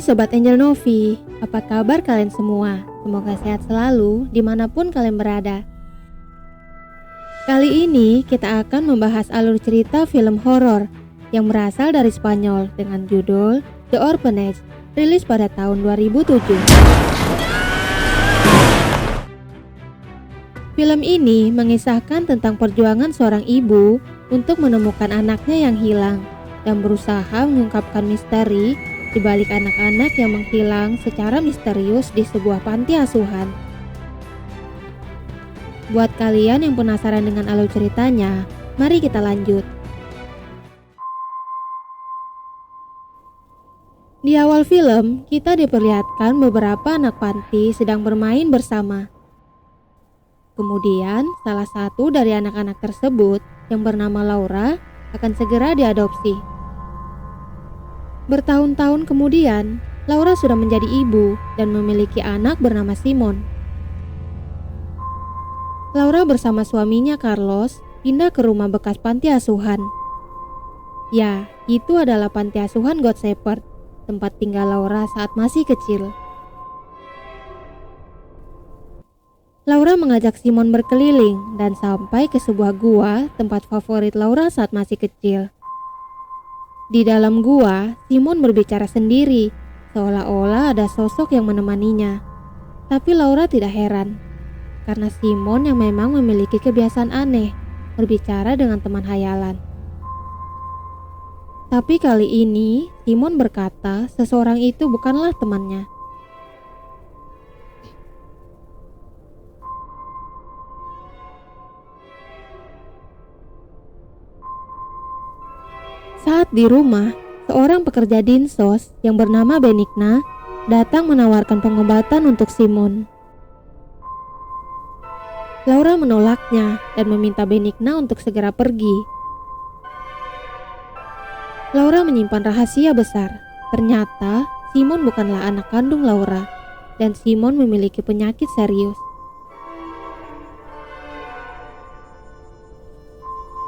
Sobat Angel Novi, apa kabar kalian semua? Semoga sehat selalu dimanapun kalian berada. Kali ini kita akan membahas alur cerita film horor yang berasal dari Spanyol dengan judul The Orphanage, rilis pada tahun 2007. Film ini mengisahkan tentang perjuangan seorang ibu untuk menemukan anaknya yang hilang dan berusaha mengungkapkan misteri di balik anak-anak yang menghilang secara misterius di sebuah panti asuhan. Buat kalian yang penasaran dengan alur ceritanya, mari kita lanjut. Di awal film, kita diperlihatkan beberapa anak panti sedang bermain bersama. Kemudian, salah satu dari anak-anak tersebut yang bernama Laura akan segera diadopsi. Bertahun-tahun kemudian, Laura sudah menjadi ibu dan memiliki anak bernama Simon. Laura bersama suaminya Carlos pindah ke rumah bekas panti asuhan. Ya, itu adalah panti asuhan God Shepherd, tempat tinggal Laura saat masih kecil. Laura mengajak Simon berkeliling dan sampai ke sebuah gua tempat favorit Laura saat masih kecil. Di dalam gua, Simon berbicara sendiri, seolah-olah ada sosok yang menemaninya. Tapi Laura tidak heran, karena Simon yang memang memiliki kebiasaan aneh, berbicara dengan teman hayalan. Tapi kali ini, Simon berkata seseorang itu bukanlah temannya. Saat di rumah, seorang pekerja dinsos yang bernama Benigna datang menawarkan pengobatan untuk Simon. Laura menolaknya dan meminta Benigna untuk segera pergi. Laura menyimpan rahasia besar. Ternyata Simon bukanlah anak kandung Laura dan Simon memiliki penyakit serius.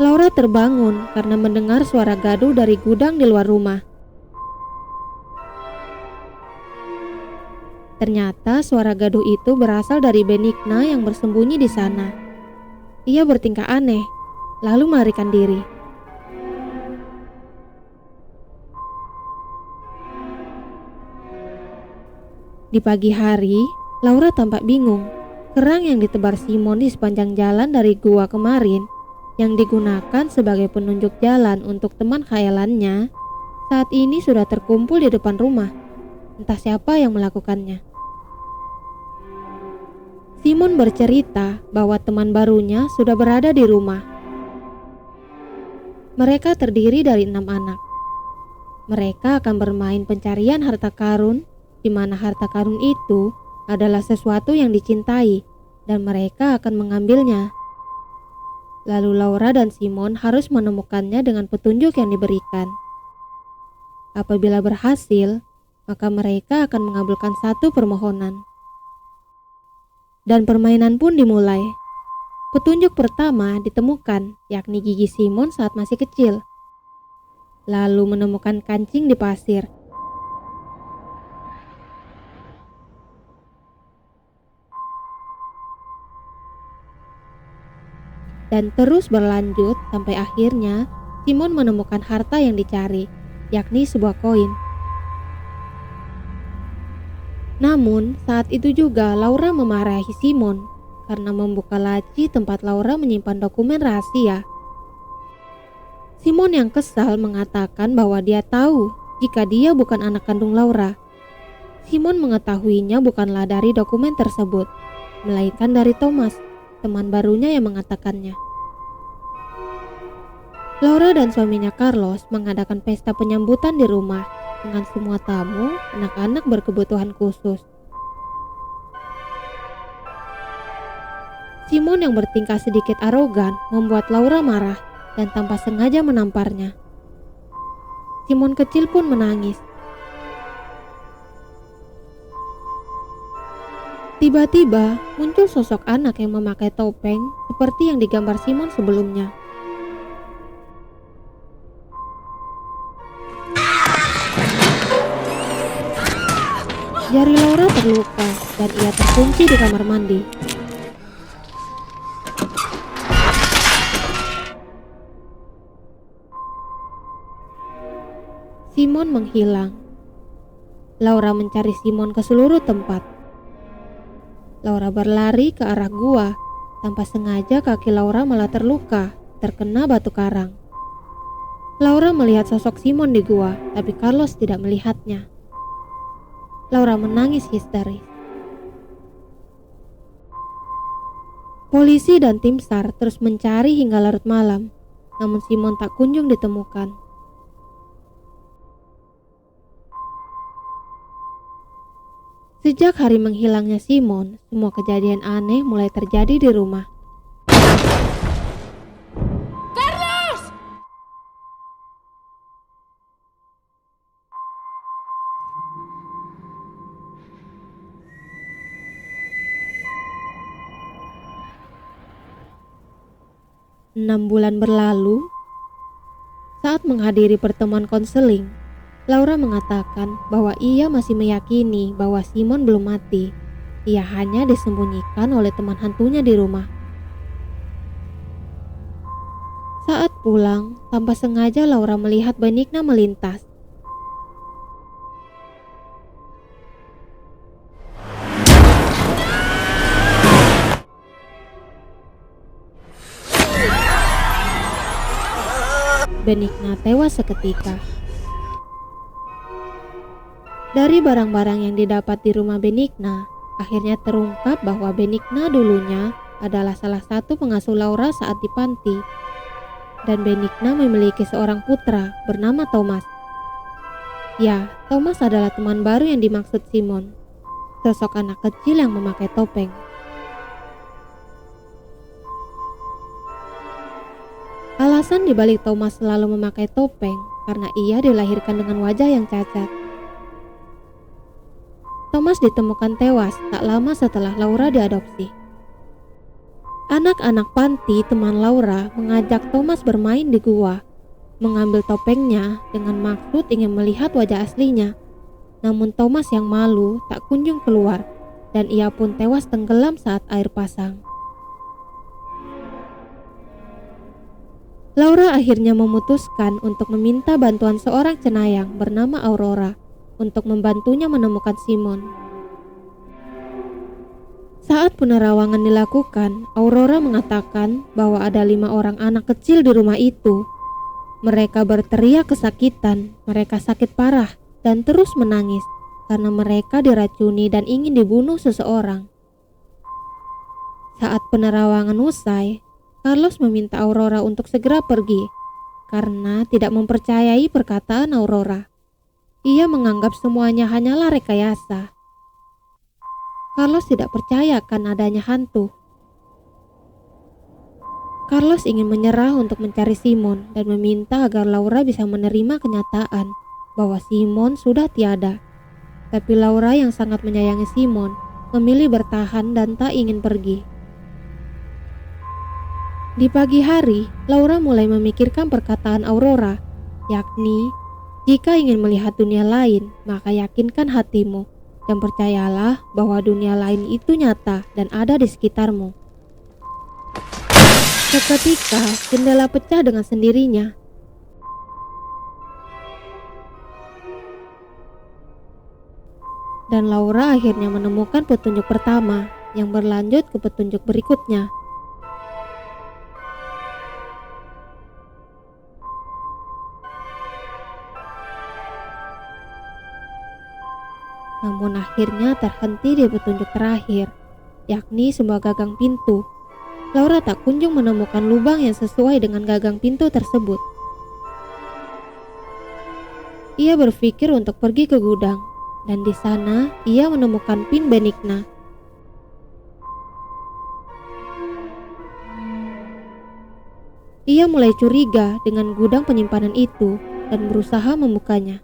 Laura terbangun karena mendengar suara gaduh dari gudang di luar rumah. Ternyata suara gaduh itu berasal dari Benigna yang bersembunyi di sana. Ia bertingkah aneh, lalu melarikan diri. Di pagi hari, Laura tampak bingung. Kerang yang ditebar Simon di sepanjang jalan dari gua kemarin yang digunakan sebagai penunjuk jalan untuk teman khayalannya, saat ini sudah terkumpul di depan rumah. Entah siapa yang melakukannya. Simon bercerita bahwa teman barunya sudah berada di rumah. Mereka terdiri dari 6 anak. Mereka akan bermain pencarian harta karun, di mana harta karun itu adalah sesuatu yang dicintai dan mereka akan mengambilnya. Lalu Laura dan Simon harus menemukannya dengan petunjuk yang diberikan. Apabila berhasil, maka mereka akan mengabulkan satu permohonan. Dan permainan pun dimulai. Petunjuk pertama ditemukan, yakni gigi Simon saat masih kecil. Lalu menemukan kancing di pasir. Dan terus berlanjut sampai akhirnya Simon menemukan harta yang dicari, yakni sebuah koin. Namun saat itu juga Laura memarahi Simon karena membuka laci tempat Laura menyimpan dokumen rahasia. Simon yang kesal mengatakan bahwa dia tahu jika dia bukan anak kandung Laura. Simon mengetahuinya bukanlah dari dokumen tersebut, melainkan dari Thomas, teman barunya yang mengatakannya. Laura dan suaminya Carlos mengadakan pesta penyambutan di rumah dengan semua tamu, anak-anak berkebutuhan khusus. Simon yang bertingkah sedikit arogan membuat Laura marah dan tanpa sengaja menamparnya. Simon kecil pun menangis. Tiba-tiba muncul sosok anak yang memakai topeng seperti yang digambar Simon sebelumnya. Jari Laura terluka dan ia terkunci di kamar mandi. Simon menghilang. Laura mencari Simon ke seluruh tempat. Laura berlari ke arah gua. Tanpa sengaja kaki Laura malah terluka, terkena batu karang. Laura melihat sosok Simon di gua, tapi Carlos tidak melihatnya. Laura menangis histeris. Polisi dan tim SAR terus mencari hingga larut malam, namun Simon tak kunjung ditemukan. Sejak hari menghilangnya Simon, semua kejadian aneh mulai terjadi di rumah. Carlos! 6 bulan berlalu, saat menghadiri pertemuan konseling, Laura mengatakan bahwa ia masih meyakini bahwa Simon belum mati. Ia hanya disembunyikan oleh teman hantunya di rumah. Saat pulang, tanpa sengaja Laura melihat Benigna melintas. Benigna tewas seketika. Dari barang-barang yang didapat di rumah Benigna, akhirnya terungkap bahwa Benigna dulunya adalah salah satu pengasuh Laura saat di panti. Dan Benigna memiliki seorang putra bernama Thomas. Ya, Thomas adalah teman baru yang dimaksud Simon, sosok anak kecil yang memakai topeng. Alasan dibalik Thomas selalu memakai topeng karena ia dilahirkan dengan wajah yang cacat. Thomas ditemukan tewas tak lama setelah Laura diadopsi. Anak-anak panti teman Laura mengajak Thomas bermain di gua, mengambil topengnya dengan maksud ingin melihat wajah aslinya. Namun Thomas yang malu tak kunjung keluar dan ia pun tewas tenggelam saat air pasang. Laura akhirnya memutuskan untuk meminta bantuan seorang cenayang bernama Aurora untuk membantunya menemukan Simon. Saat penerawangan dilakukan, Aurora mengatakan bahwa ada 5 orang anak kecil di rumah itu. Mereka berteriak kesakitan, mereka sakit parah dan terus menangis karena mereka diracuni dan ingin dibunuh seseorang. Saat penerawangan usai, Carlos meminta Aurora untuk segera pergi karena tidak mempercayai perkataan Aurora. Ia menganggap semuanya hanyalah rekayasa. Carlos tidak percaya akan adanya hantu. Carlos ingin menyerah untuk mencari Simon dan meminta agar Laura bisa menerima kenyataan bahwa Simon sudah tiada. Tapi Laura yang sangat menyayangi Simon memilih bertahan dan tak ingin pergi. Di pagi hari, Laura mulai memikirkan perkataan Aurora, yakni jika ingin melihat dunia lain, maka yakinkan hatimu dan percayalah bahwa dunia lain itu nyata dan ada di sekitarmu. Seketika, jendela pecah dengan sendirinya. Dan Laura akhirnya menemukan petunjuk pertama yang berlanjut ke petunjuk berikutnya. Namun akhirnya terhenti di petunjuk terakhir, yakni sebuah gagang pintu. Laura tak kunjung menemukan lubang yang sesuai dengan gagang pintu tersebut. Ia berpikir untuk pergi ke gudang, dan di sana ia menemukan pin Benigna. Ia mulai curiga dengan gudang penyimpanan itu dan berusaha membukanya.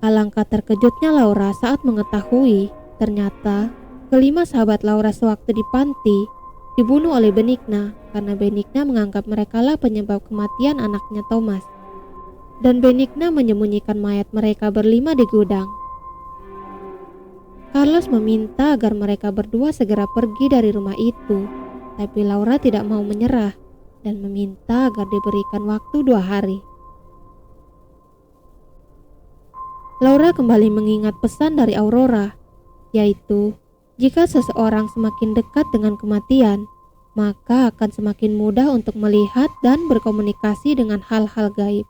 Alangkah terkejutnya Laura saat mengetahui ternyata kelima sahabat Laura sewaktu di panti dibunuh oleh Benigna karena Benigna menganggap merekalah penyebab kematian anaknya Thomas. dan Benigna menyembunyikan mayat mereka berlima di gudang. Carlos meminta agar mereka berdua segera pergi dari rumah itu, tapi Laura tidak mau menyerah dan meminta agar diberikan waktu 2 hari. Laura kembali mengingat pesan dari Aurora, yaitu jika seseorang semakin dekat dengan kematian, maka akan semakin mudah untuk melihat dan berkomunikasi dengan hal-hal gaib.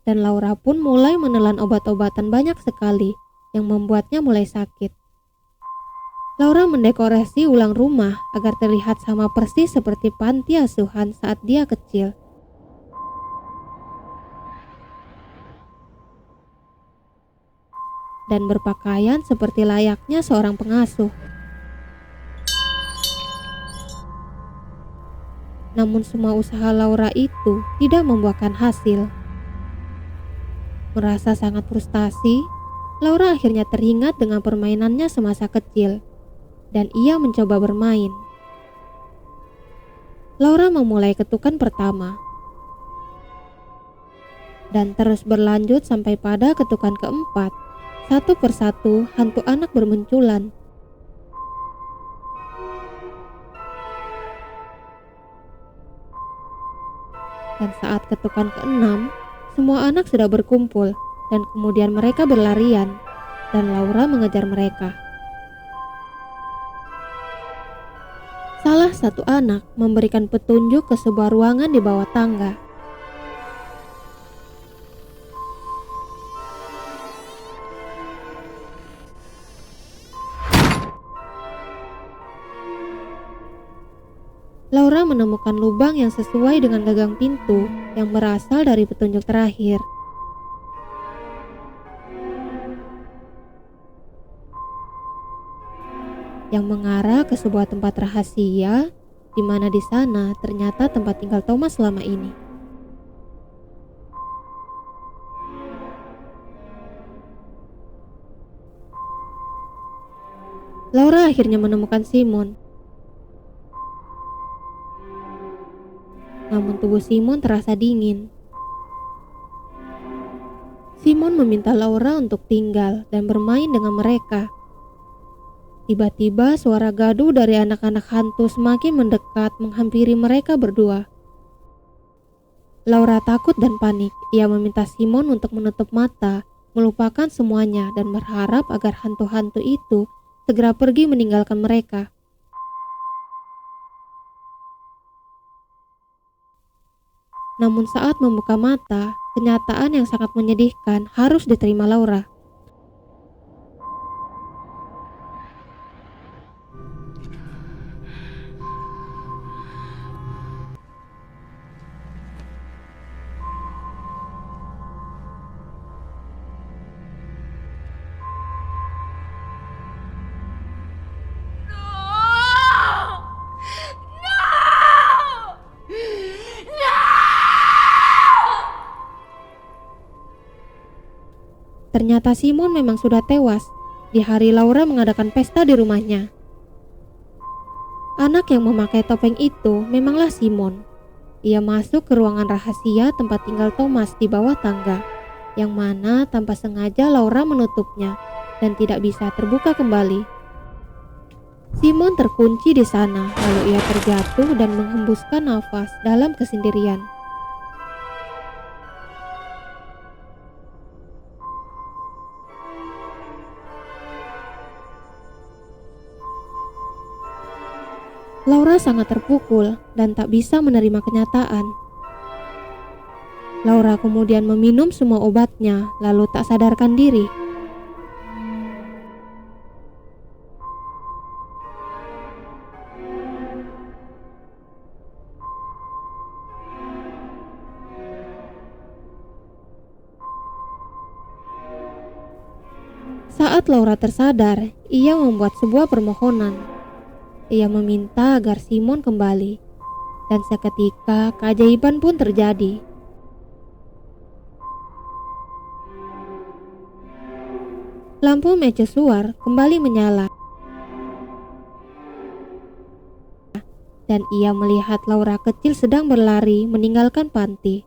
Dan Laura pun mulai menelan obat-obatan banyak sekali yang membuatnya mulai sakit. Laura mendekorasi ulang rumah agar terlihat sama persis seperti panti asuhan saat dia kecil. Dan berpakaian seperti layaknya seorang pengasuh. Namun semua usaha Laura itu tidak membuahkan hasil. Merasa sangat frustasi, Laura akhirnya teringat dengan permainannya semasa kecil, dan ia mencoba bermain. Laura memulai ketukan pertama, dan terus berlanjut sampai pada ketukan keempat. Satu persatu hantu anak bermunculan. Dan saat ketukan keenam, semua anak sudah berkumpul dan kemudian mereka berlarian dan Laura mengejar mereka. Salah satu anak memberikan petunjuk ke sebuah ruangan di bawah tangga. Laura menemukan lubang yang sesuai dengan gagang pintu yang berasal dari petunjuk terakhir. Yang mengarah ke sebuah tempat rahasia, di mana di sana ternyata tempat tinggal Thomas selama ini. Laura akhirnya menemukan Simon. Namun tubuh Simon terasa dingin. Simon meminta Laura untuk tinggal dan bermain dengan mereka. Tiba-tiba suara gaduh dari anak-anak hantu semakin mendekat menghampiri mereka berdua. Laura takut dan panik. Ia meminta Simon untuk menutup mata, melupakan semuanya dan berharap agar hantu-hantu itu segera pergi meninggalkan mereka. Namun saat membuka mata, kenyataan yang sangat menyedihkan harus diterima Laura. Ternyata Simon memang sudah tewas di hari Laura mengadakan pesta di rumahnya. Anak yang memakai topeng itu memanglah Simon. Ia masuk ke ruangan rahasia tempat tinggal Thomas di bawah tangga, yang mana tanpa sengaja Laura menutupnya dan tidak bisa terbuka kembali. Simon terkunci di sana, lalu ia terjatuh dan menghembuskan nafas dalam kesendirian. Laura sangat terpukul dan tak bisa menerima kenyataan. Laura kemudian meminum semua obatnya, lalu tak sadarkan diri. Saat Laura tersadar, ia membuat sebuah permohonan. Ia meminta agar Simon kembali, dan seketika keajaiban pun terjadi. Lampu mercusuar kembali menyala, dan ia melihat Laura kecil sedang berlari meninggalkan panti.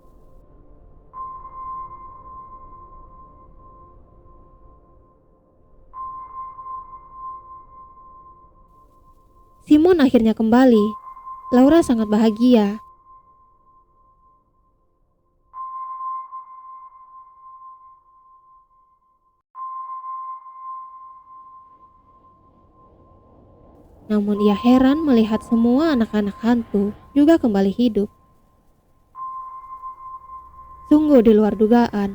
Simon akhirnya kembali. Laura sangat bahagia. Namun ia heran melihat semua anak-anak hantu juga kembali hidup. Sungguh di luar dugaan,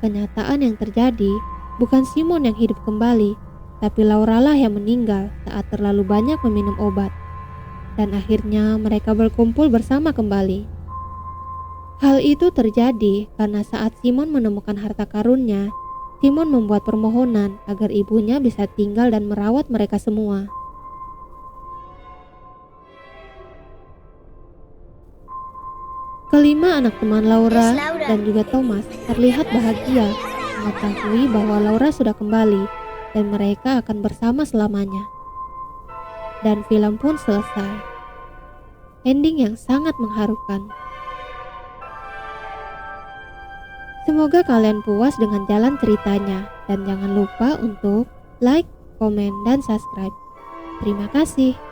kenyataan yang terjadi bukan Simon yang hidup kembali, tapi Laura lah yang meninggal saat terlalu banyak meminum obat. Dan akhirnya mereka berkumpul bersama kembali. Hal itu terjadi karena saat Simon menemukan harta karunnya, Simon membuat permohonan agar ibunya bisa tinggal dan merawat mereka semua. Kelima anak teman Laura dan juga Thomas terlihat bahagia mengetahui bahwa Laura sudah kembali dan mereka akan bersama selamanya. Dan film pun selesai. Ending yang sangat mengharukan. Semoga kalian puas dengan jalan ceritanya dan jangan lupa untuk like, komen, dan subscribe. Terima kasih.